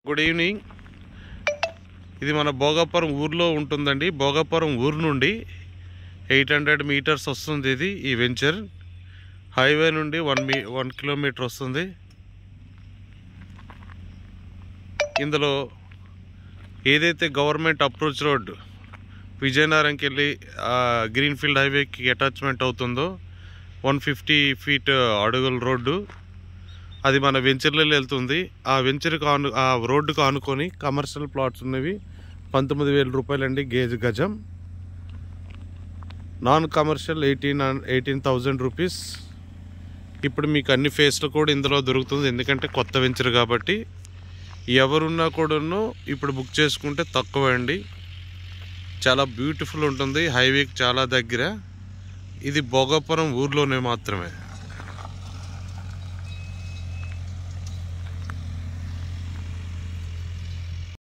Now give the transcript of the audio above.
Good evening. ఇది మన భోగాపురం ఊర్లో ఉంటుందండి. భోగాపురం ఊరు నుండి 800 మీటర్స్ వస్తుంది. ఇది ఈ వెంచర్ హైవే నుండి 1 కిలోమీటర్ వస్తుంది. ఇందులో ఏదైతే గవర్నమెంట్ అప్రోచ్ రోడ్ విజయనగరంకి వెళ్ళి గ్రీన్ఫీల్డ్ హైవేకి అటాచ్మెంట్ అవుతుందో 150 ఫీట్ అడుగుల రోడ్డు, అది మన వెంచర్లలో వెళ్తుంది. ఆ రోడ్డుకు ఆనుకొని కమర్షియల్ ప్లాట్స్ ఉన్నవి. 19,000 రూపాయలండి గజం. Non commercial 18,000 rupees. ఇప్పుడు మీకు అన్ని ఫేస్లు కూడా ఇందులో దొరుకుతుంది, ఎందుకంటే కొత్త వెంచర్ కాబట్టి. ఎవరున్నా కూడాను ఇప్పుడు బుక్ చేసుకుంటే తక్కువ అండి. చాలా బ్యూటిఫుల్ ఉంటుంది, హైవేకి చాలా దగ్గర. ఇది భోగాపురం ఊర్లోనే మాత్రమే.